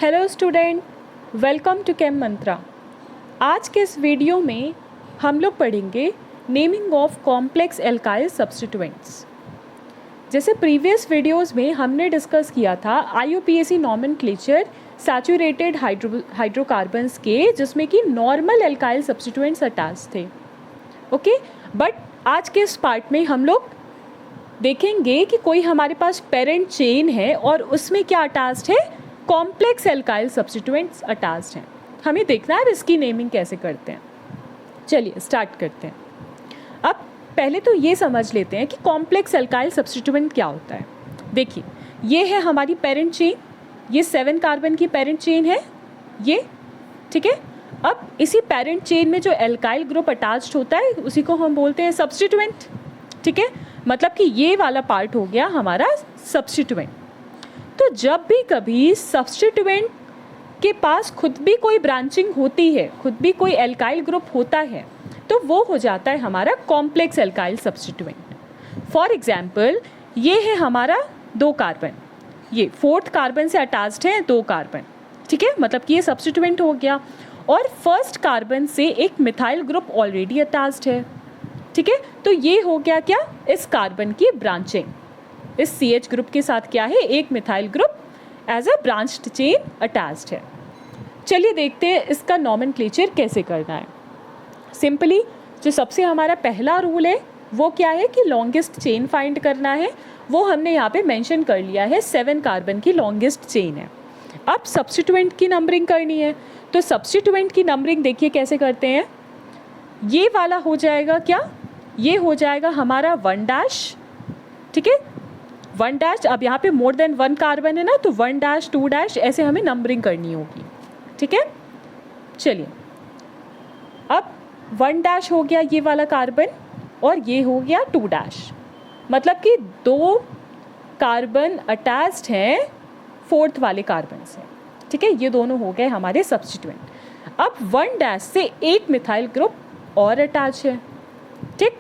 Hello student, welcome to केम मंत्रा। आज के इस वीडियो में हम लोग पढ़ेंगे naming of complex alkyl substituents. जैसे प्रीवियस वीडियोस में हमने डिस्कस किया था IUPAC नॉमेनक्लेचर सैचुरेटेड हाइड्रोकार्बन्स के, जिसमें कि नॉर्मल एल्काइल सब्स्टिट्यूएंट्स अटैच थे। ओके, बट आज के इस पार्ट में हम लोग देखेंगे कि कोई हमारे पास पेरेंट चेन है और उसमें क्या अटैच्ड है, कॉम्प्लेक्स एल्काइल सब्स्टिट्यूएंट्स अटैच्ड हैं। हमें देखना है इसकी नेमिंग कैसे करते हैं। चलिए स्टार्ट करते हैं। अब पहले तो ये समझ लेते हैं कि कॉम्प्लेक्स एल्काइल सब्स्टिट्यूएंट क्या होता है। देखिए, ये है हमारी पेरेंट चेन, ये 7 कार्बन की पेरेंट चेन है ये, ठीक है। अब इसी पेरेंट चेन में जो एल्काइल ग्रुप अटैच्ड होता है उसी को हम बोलते हैं सब्स्टिट्यूएंट, ठीक है। मतलब कि ये वाला पार्ट हो गया हमारा सब्स्टिट्यूएंट। तो जब भी कभी सब्स्टिट्यूएंट के पास खुद भी कोई ब्रांचिंग होती है, खुद भी कोई एल्काइल ग्रुप होता है, तो वो हो जाता है हमारा complex alkyl substituent. For example, ये है हमारा 2 कार्बन, ये 4th कार्बन से अटैच्ड है 2 कार्बन, ठीक है। मतलब कि ये सब्स्टिट्यूएंट हो गया। और 1st कार्बन से एक मिथाइल ग्रुप ऑलरेडी अटैच्ड है, ठीक है। तो ये हो गया क्या, इस कार्बन की ब्रांचिंग। इस CH ग्रुप के साथ क्या है, एक methyl group as a branched chain attached है। चलिए देखते हैं इसका नॉमेनक्लेचर कैसे करना है। सिंपली जो सबसे हमारा पहला रूल है वो क्या है कि लॉन्गेस्ट चेन फाइंड करना है। वो हमने यहाँ पे मेंशन कर लिया है, 7 कार्बन की लॉन्गेस्ट चेन है। अब सब्स्टिट्यूएंट की नंबरिंग करनी है, तो सब्स्टिट्यूएंट की नंबरिंग देखिए कैसे करते हैं। ये वाला हो जाएगा क्या, ये हो जाएगा हमारा 1 ठीक है। 1 अब यहाँ पे मोर देन 1 कार्बन है ना, तो 1 2 ऐसे हमें नंबरिंग करनी होगी, ठीक है। चलिए, अब 1 हो गया ये वाला कार्बन और ये हो गया 2, मतलब कि 2 कार्बन अटैच्ड हैं 4th वाले कार्बन से, ठीक है। ये दोनों हो गए हमारे सब्स्टिट्यूएंट। अब 1 से एक मिथाइल ग्रुप और अटैच है, ठीक।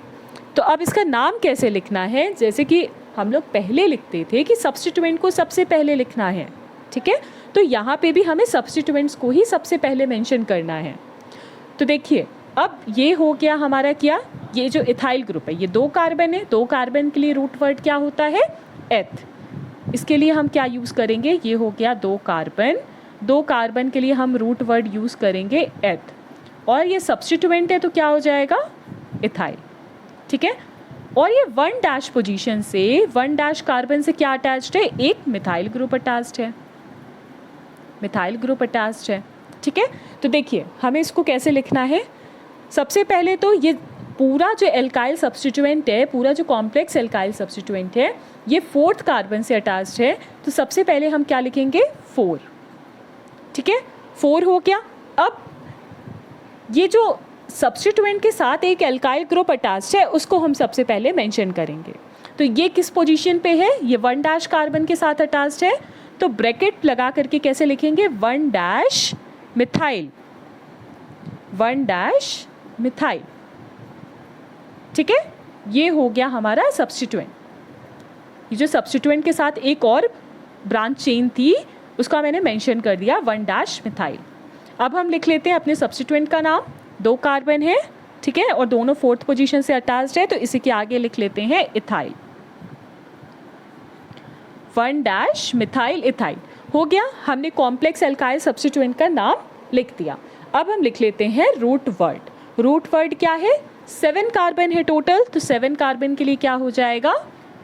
तो अब इसका नाम कैसे लिखना है, जैसे कि हम लोग पहले लिखते थे कि सब्स्टिट्यूएंट को सबसे पहले लिखना है, ठीक है। तो यहाँ पे भी हमें सब्स्टिट्यूएंट्स को ही सबसे पहले मेंशन करना है। तो देखिए, अब ये हो गया हमारा क्या, ये जो इथाइल ग्रुप है, ये 2 कार्बन है, 2 कार्बन के लिए रूट वर्ड क्या होता है, एथ। इसके लिए हम क्या यूज़ करेंगे, ये हो गया 2 कार्बन, 2 कार्बन के लिए हम रूट वर्ड यूज़ करेंगे एथ। और ये सब्स्टिट्यूएंट है तो क्या हो जाएगा, इथाइल, ठीक है। और ये 1 पोजीशन से 1 कार्बन से क्या अटैच्ड है, एक मिथाइल ग्रुप अटैच्ड है, मिथाइल ग्रुप अटैच्ड है, ठीक है। तो देखिए हमें इसको कैसे लिखना है। सबसे पहले तो ये पूरा जो एल्काइल सब्स्टिट्यूएंट है, पूरा जो कॉम्प्लेक्स एल्काइल सब्स्टिट्यूएंट है, ये 4th कार्बन से अटैच्ड है। तो सबसे पहले हम क्या लिखेंगे, 4, ठीक है। 4 हो गया। अब ये जो सब्स्टिट्यूएंट के साथ एक एल्काइल ग्रुप अटैच्ड है उसको हम सबसे पहले मेंशन करेंगे। तो ये किस पोजीशन पे है, ये 1 कार्बन के साथ अटैच्ड है, तो ब्रैकेट लगा करके कैसे लिखेंगे, 1 मिथाइल, 1 मिथाइल, ठीक है। ये हो गया हमारा सब्स्टिट्यूएंट। ये जो सब्स्टिट्यूएंट के साथ एक और ब्रांच चेन थी उसका मैंने मेंशन कर दिया, 1 मिथाइल। अब हम लिख लेते हैं अपने सब्स्टिट्यूएंट का नाम। 2 कार्बन है, ठीक है, और दोनों 4th पोजीशन से अटैच्ड है, तो इसी के आगे लिख लेते हैं इथाइल, 1 मिथाइल इथाइल। हो गया, हमने कॉम्प्लेक्स एल्काइल सब्स्टिट्यूएंट का नाम लिख दिया। अब हम लिख लेते हैं रूट वर्ड। रूट वर्ड क्या है, 7 कार्बन है टोटल, तो 7 कार्बन के लिए क्या हो जाएगा,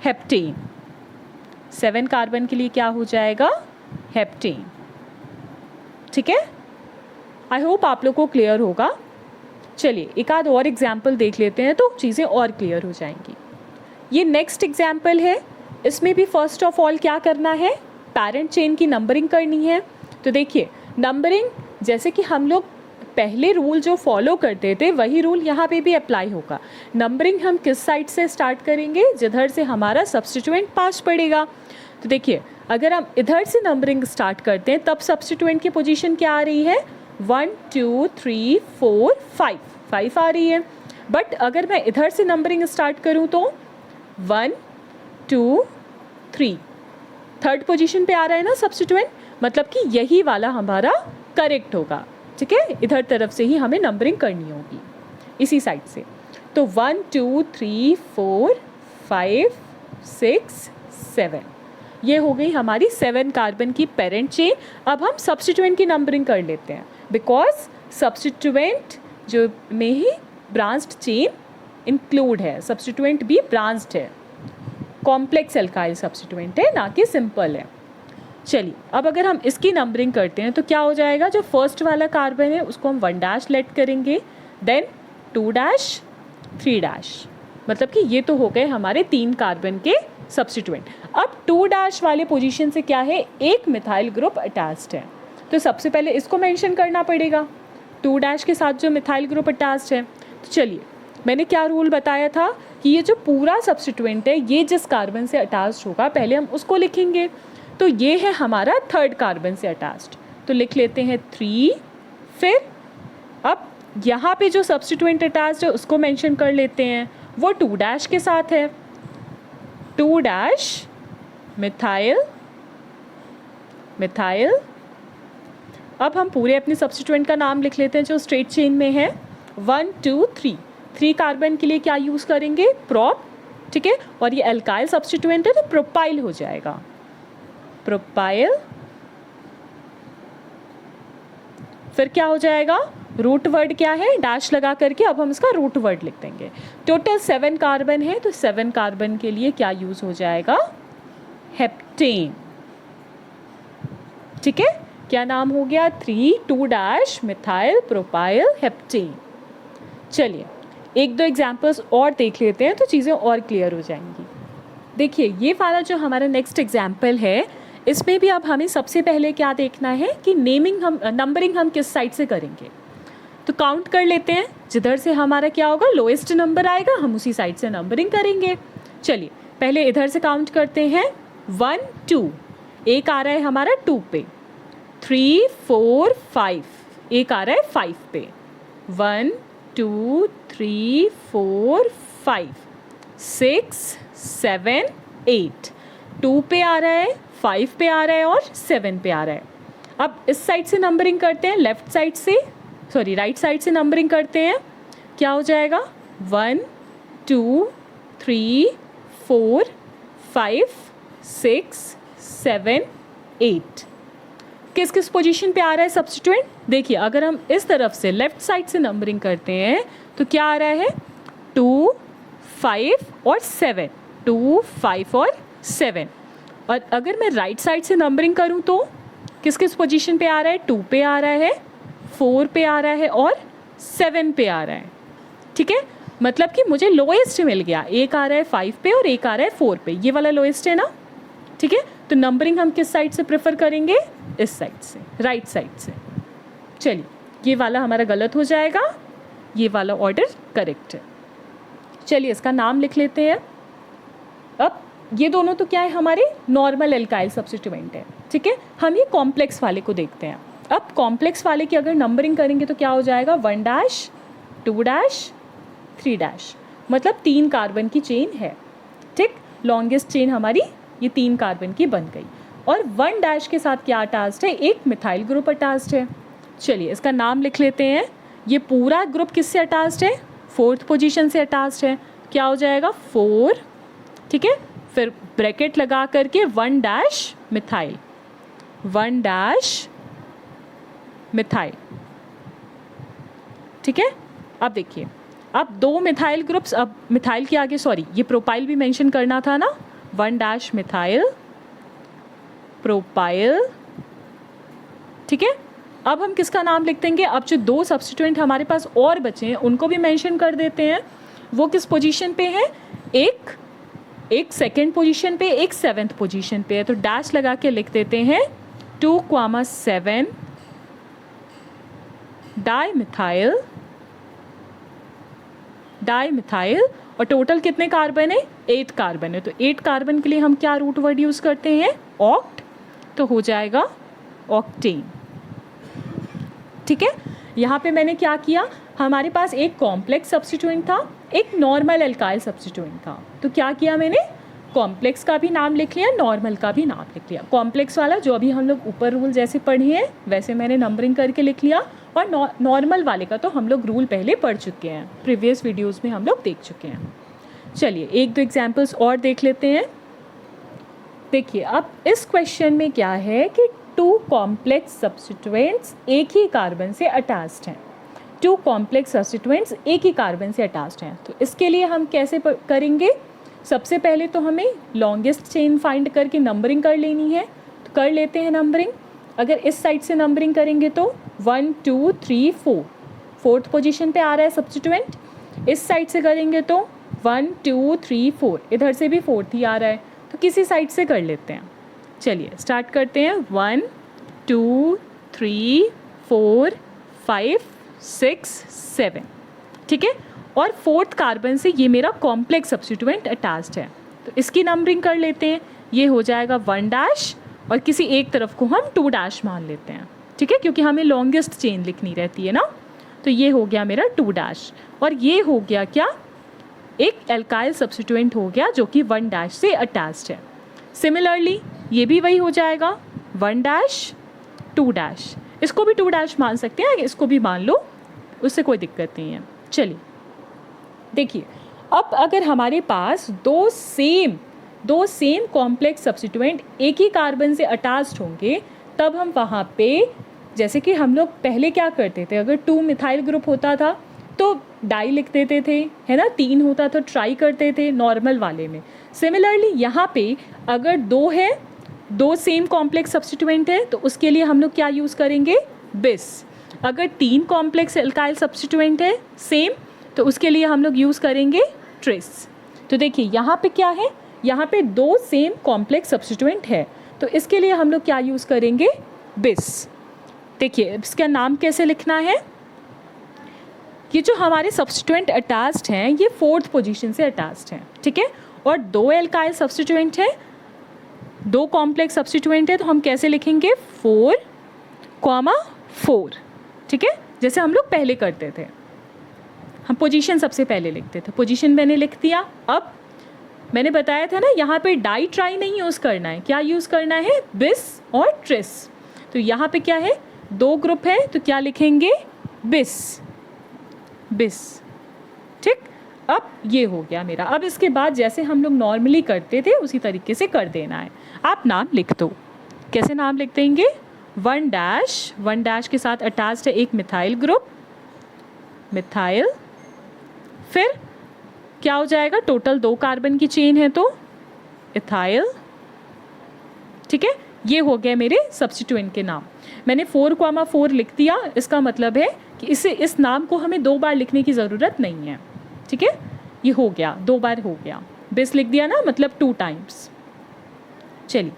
हेप्टेन। 7 कार्बन के लिए क्या हो जाएगा, हेप्टेन, ठीक है। आई होप आप लोग को क्लियर होगा। चलिए एक आध और एग्जाम्पल देख लेते हैं तो चीज़ें और क्लियर हो जाएंगी। ये नेक्स्ट एग्जाम्पल है, इसमें भी फर्स्ट ऑफ ऑल क्या करना है, पेरेंट चेन की नंबरिंग करनी है। तो देखिए नंबरिंग, जैसे कि हम लोग पहले रूल जो फॉलो करते थे वही रूल यहाँ पे भी अप्लाई होगा। नंबरिंग हम किस साइड से स्टार्ट करेंगे, जिधर से हमारा सब्स्टिट्यूएंट पास पड़ेगा। तो देखिए अगर हम इधर से नंबरिंग स्टार्ट करते हैं तब सब्स्टिट्यूएंट की पोजीशन क्या आ रही है, 1 2 3 4 5 आ रही है। बट अगर मैं इधर से नंबरिंग स्टार्ट करूँ तो 1 2 3 3rd पोजीशन पे आ रहा है ना सब्स्टिट्यूएंट, मतलब कि यही वाला हमारा करेक्ट होगा, ठीक है। इधर तरफ से ही हमें नंबरिंग करनी होगी, इसी साइड से। तो 1 2 3 4 5 6 7, ये हो गई हमारी 7 कार्बन की पेरेंट चेन। अब हम सब्स्टिट्यूएंट की नंबरिंग कर लेते हैं, बिकॉज सब्स्टिट्यूएंट जो में ही ब्रांच्ड चेन इंक्लूड है, सब्स्टिट्यूएंट भी ब्रांच्ड है, कॉम्प्लेक्स एल्काइल सब्स्टिट्यूएंट है, ना कि सिंपल है। चलिए अब अगर हम इसकी नंबरिंग करते हैं तो क्या हो जाएगा, जो फर्स्ट वाला कार्बन है उसको हम 1 डैश लेट करेंगे, देन 2 डैश 3 डैश, मतलब कि ये तो हो गए हमारे 3 कार्बन के सब्स्टिट्यूएंट। अब 2 डैश वाले पोजीशन से क्या है, एक मिथाइल ग्रुप अटैच्ड है, तो सबसे पहले इसको मेंशन करना पड़ेगा, 2 डैश के साथ जो मिथाइल ग्रुप अटैच्ड है। तो चलिए मैंने क्या रूल बताया था कि ये जो पूरा सब्स्टिट्यूएंट है ये जिस कार्बन से अटैच्ड होगा पहले हम उसको लिखेंगे, तो ये है हमारा 3rd कार्बन से अटैच्ड, तो लिख लेते हैं 3। फिर अब यहाँ पे जो सब्स्टिट्यूएंट अटैच्ड है उसको मेंशन कर लेते हैं, वो 2 डैश के साथ है, 2 डैश मिथाइल मिथाइल। अब हम पूरे अपने सब्स्टिट्यूएंट का नाम लिख लेते हैं जो स्ट्रेट चेन में है, 1 2 3। 3 कार्बन के लिए क्या यूज़ करेंगे, प्रोप, ठीक है, और ये एल्काइल सब्स्टिट्यूएंट है तो प्रोपाइल हो जाएगा, प्रोपाइल। फिर क्या हो जाएगा, रूट वर्ड क्या है, डैश लगा करके अब हम इसका रूट वर्ड लिख देंगे। टोटल 7 कार्बन है तो 7 कार्बन के लिए क्या यूज़ हो जाएगा, हेप्टेन, ठीक है। क्या नाम हो गया, 3 2 डैश मिथाइल प्रोपाइल हेप्टेन। चलिए 1-2 एग्जाम्पल्स और देख लेते हैं तो चीज़ें और क्लियर हो जाएंगी। देखिए ये वाला जो हमारा नेक्स्ट एग्जाम्पल है, इसमें भी अब हमें सबसे पहले क्या देखना है कि नंबरिंग हम किस साइड से करेंगे। तो काउंट कर लेते हैं, जिधर से हमारा क्या होगा, लोएस्ट नंबर आएगा हम उसी साइड से नंबरिंग करेंगे। चलिए पहले इधर से काउंट करते हैं, 1 2, एक आ रहा है हमारा 2 पे, 3 4 5, एक आ रहा है 5 पे, 1 2 3 4 5 6 7 8, 2 पे आ रहा है, 5 पे आ रहा है और 7 पे आ रहा है। अब इस साइड से नंबरिंग करते हैं, लेफ्ट साइड से, सॉरी राइट साइड से नंबरिंग करते हैं, क्या हो जाएगा, 1 2 3 4 5 6 7 8। किस किस पोजीशन पे आ रहा है सब्स्टिट्यूएंट, देखिए अगर हम इस तरफ से लेफ्ट साइड से नंबरिंग करते हैं तो क्या आ रहा है, 2 5 और 7, 2 5 और 7। और अगर मैं राइट साइड से नंबरिंग करूं तो किस किस पोजीशन पे आ रहा है, 2 पे आ रहा है, 4 पे आ रहा है और 7 पे आ रहा है, ठीक है। मतलब कि मुझे लोएस्ट मिल गया, एक आ रहा है 5 पे और एक आ रहा है 4 पे, ये वाला लोएस्ट है ना, ठीक है। तो नंबरिंग हम किस साइड से प्रेफर करेंगे, इस साइड से, राइट साइड से। चलिए ये वाला हमारा गलत हो जाएगा, ये वाला ऑर्डर करेक्ट है। चलिए इसका नाम लिख लेते हैं। अब ये दोनों तो क्या है, हमारे नॉर्मल एल्काइल सब्स्टिट्यूएंट है, ठीक है। हम ये कॉम्प्लेक्स वाले को देखते हैं। अब कॉम्प्लेक्स वाले की अगर नंबरिंग करेंगे तो क्या हो जाएगा, 1 डैश 2 डैश 3 डैश, मतलब 3 कार्बन की चेन है, ठीक। लॉन्गेस्ट चेन हमारी ये 3 कार्बन की बन गई। और 1 डैश के साथ क्या अटैच्ड है, एक मिथाइल ग्रुप अटैच्ड है। चलिए इसका नाम लिख लेते हैं। ये पूरा ग्रुप किससे अटैच्ड है, 4th पोजीशन से अटैच्ड है, क्या हो जाएगा 4, ठीक है। फिर ब्रैकेट लगा करके 1 डैश मिथाइल, 1 डैश मिथाइल, ठीक है। अब देखिए अब 2 मिथाइल ग्रुप्स, अब मिथाइल के आगे सॉरी ये प्रोपाइल भी मेंशन करना था ना, 1 डैश मिथाइल प्रोपाइल, ठीक है। अब हम किसका नाम लिख देंगे, अब जो 2 सब्स्टिट्यूएंट हमारे पास और बचे हैं उनको भी मेंशन कर देते हैं। वो किस पोजीशन पे है, एक 2nd पोजीशन पे, एक 7th पोजीशन पे है, तो डैश लगा के लिख देते हैं 2,7 डाइमिथाइल। और टोटल कितने कार्बन है, 8 कार्बन है, तो 8 कार्बन के लिए हम क्या रूट वर्ड यूज़ करते हैं, ऑक्ट, तो हो जाएगा ऑक्टेन, ठीक है। यहाँ पे मैंने क्या किया, हमारे पास एक कॉम्प्लेक्स सब्स्टिट्यूएंट था, एक नॉर्मल एल्काइल सब्स्टिट्यूएंट था, तो क्या किया मैंने, कॉम्प्लेक्स का भी नाम लिख लिया, नॉर्मल का भी नाम लिख लिया। कॉम्प्लेक्स वाला जो अभी हम लोग ऊपर रूल जैसे पढ़े हैं वैसे मैंने नंबरिंग करके लिख लिया, और नॉर्मल वाले का तो हम लोग रूल पहले पढ़ चुके हैं, प्रीवियस वीडियोस में हम लोग देख चुके हैं। चलिए एक दो एग्जाम्पल्स और देख लेते हैं। देखिए अब इस क्वेश्चन में क्या है कि 2 कॉम्प्लेक्स सब्स्टिट्यूएंट्स एक ही कार्बन से अटैच्ड हैं। 2 कॉम्प्लेक्स सब्स्टिट्यूएंट्स एक ही कार्बन से अटैच्ड हैं, तो इसके लिए हम कैसे करेंगे? सबसे पहले तो हमें लॉन्गेस्ट चेन फाइंड करके नंबरिंग कर लेनी है, तो कर लेते हैं नंबरिंग। अगर इस साइड से नंबरिंग करेंगे तो 1 2 3 4, फोर्थ पोजीशन पे आ रहा है सब्स्टिट्यूएंट। इस साइड से करेंगे तो 1 2 3 4, इधर से भी फोर्थ ही आ रहा है, तो किसी साइड से कर लेते हैं। चलिए स्टार्ट करते हैं। 1 2 3 4 5 6 7, ठीक है। और फोर्थ कार्बन से ये मेरा कॉम्प्लेक्स सब्स्टिट्यूएंट अटैच्ड है, तो इसकी नंबरिंग कर लेते हैं। ये हो जाएगा 1 डैश, और किसी एक तरफ को हम 2 डैश मान लेते हैं, ठीक है, क्योंकि हमें लॉन्गेस्ट चेन लिखनी रहती है ना। तो ये हो गया मेरा 2 डैश, और ये हो गया क्या, एक एल्काइल सब्स्टिट्यूएंट हो गया जो कि 1 डैश से अटैच्ड है। सिमिलरली ये भी वही हो जाएगा 1 डैश 2 डैश, इसको भी 2 डैश मान सकते हैं, इसको भी मान लो, उससे कोई दिक्कत नहीं है। चलिए देखिए अब अगर हमारे पास दो सेम कॉम्प्लेक्स सब्स्टिट्यूएंट एक ही कार्बन से अटैच्ड होंगे, तब हम वहाँ पे, जैसे कि हम लोग पहले क्या करते थे, अगर 2 मिथाइल ग्रुप होता था तो डाई लिख देते थे, है ना, 3 होता तो ट्राई करते थे नॉर्मल वाले में। सिमिलरली यहाँ पे अगर 2 है, 2 सेम कॉम्प्लेक्स सब्स्टिट्यूएंट है, तो उसके लिए हम लोग क्या यूज़ करेंगे, बिस। अगर 3 कॉम्प्लेक्स एल्काइल सब्स्टिट्यूएंट है सेम, तो उसके लिए हम लोग यूज़ करेंगे ट्रिस। तो देखिए यहाँ पे क्या है, यहाँ पे 2 सेम कॉम्प्लेक्स सब्स्टिट्यूएंट है, तो इसके लिए हम लोग क्या यूज़ करेंगे, बिस। देखिए इसका नाम कैसे लिखना है, ये जो हमारे सब्स्टिट्यूएंट अटैच्ड हैं ये 4th पोजीशन से अटैच्ड हैं, ठीक है। और 2 एल्काइल सब्स्टिट्यूएंट है, 2 कॉम्प्लेक्स सब्स्टिट्यूएंट है, तो हम कैसे लिखेंगे 4,4, ठीक है, जैसे हम लोग पहले करते थे। हम पोजीशन सबसे पहले लिखते थे, पोजीशन मैंने लिख दिया। अब मैंने बताया था ना यहाँ पे डाई ट्राई नहीं यूज़ करना है, क्या यूज़ करना है, बिस और ट्रिस। तो यहाँ पे क्या है, 2 ग्रुप है, तो क्या लिखेंगे, बिस बिस, ठीक। अब ये हो गया मेरा। अब इसके बाद जैसे हम लोग नॉर्मली करते थे उसी तरीके से कर देना है। आप नाम लिख दो, कैसे नाम लिख देंगे, 1 डैश, 1 डैश के साथ अटैच्ड है एक मिथाइल ग्रुप, मिथाइल, फिर क्या हो जाएगा, टोटल 2 कार्बन की चेन है तो इथाइल, ठीक है। ये हो गया मेरे सब्स्टिट्यूएंट के नाम। मैंने 4,4 लिख दिया, इसका मतलब है कि इस नाम को हमें 2 बार लिखने की ज़रूरत नहीं है, ठीक है। ये हो गया, 2 बार हो गया, बिस लिख दिया ना, मतलब 2 टाइम्स। चलिए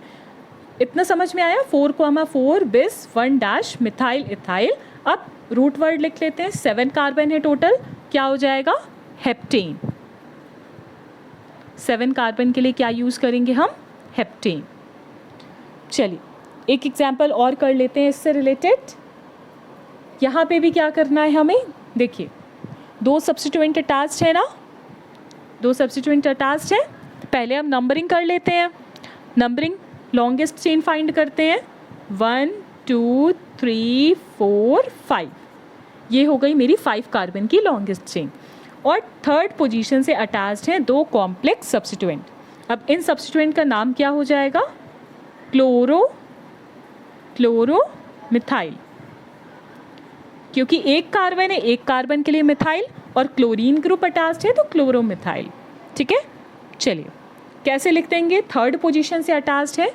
इतना समझ में आया, 4,4 बिस 1 डैश मिथाइल इथाइल। अब रूट वर्ड लिख लेते हैं, 7 कार्बन है टोटल, क्या हो जाएगा, हेप्टेन। 7 कार्बन के लिए क्या यूज़ करेंगे हम, हेप्टेन। चलिए एक एग्जाम्पल और कर लेते हैं इससे रिलेटेड। यहाँ पे भी क्या करना है हमें, देखिए 2 सब्स्टिट्यूएंट अटैच्ड है ना, 2 सब्स्टिट्यूएंट अटैच्ड है। पहले हम नंबरिंग कर लेते हैं, नंबरिंग लॉन्गेस्ट चेन फाइंड करते हैं, 1 2 3 4 5, ये हो गई मेरी 5 कार्बन की लॉन्गेस्ट चेन। और 3rd पोजीशन से अटैच्ड हैं 2 कॉम्प्लेक्स सब्स्टिट्यूएंट। अब इन सब्स्टिट्यूएंट का नाम क्या हो जाएगा, क्लोरो मिथाइल, क्योंकि एक कार्बन है, एक कार्बन के लिए मिथाइल, और क्लोरीन ग्रुप अटैच्ड है तो क्लोरो मिथाइल, ठीक है। चलिए कैसे लिख देंगे, 3rd पोजीशन से अटैच्ड है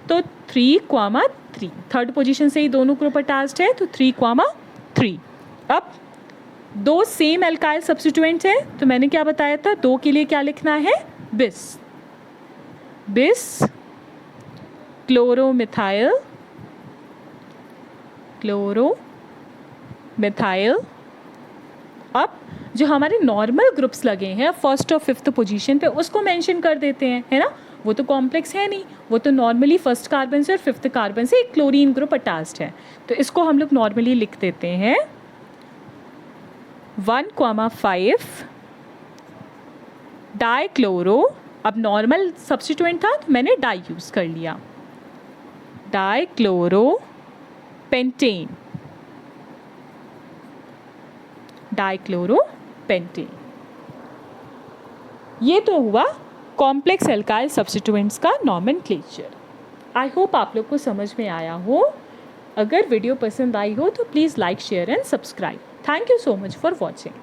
तो 3,3, 3rd पोजीशन से ही दोनों ग्रुप अटैच्ड है तो 3,3। अब 2 सेम एल्काइल सब्स्टिट्यूएंट है, तो मैंने क्या बताया था, 2 के लिए क्या लिखना है, बिस क्लोरोमिथाइल, अब जो हमारे नॉर्मल ग्रुप्स लगे हैं 1st और 5th पोजीशन पे, उसको मेंशन कर देते हैं, है ना, वो तो कॉम्प्लेक्स है नहीं, वो तो नॉर्मली 1st कार्बन से और 5th कार्बन से एक क्लोरीन ग्रुप अटैच्ड है, तो इसको हम लोग नॉर्मली लिख देते हैं 1,5 डाइक्लोरो अब नॉर्मल सब्स्टिट्यूएंट था तो मैंने डाई यूज़ कर लिया, डाइक्लोरोपेंटेन, डाइक्लोरोपेंटेन। ये तो हुआ कॉम्प्लेक्स एल्काइल सब्स्टिट्यूएंट्स का नॉमेनक्लेचर। आई होप आप लोग को समझ में आया हो। अगर वीडियो पसंद आई हो तो please like, share and subscribe. Thank you so much for watching.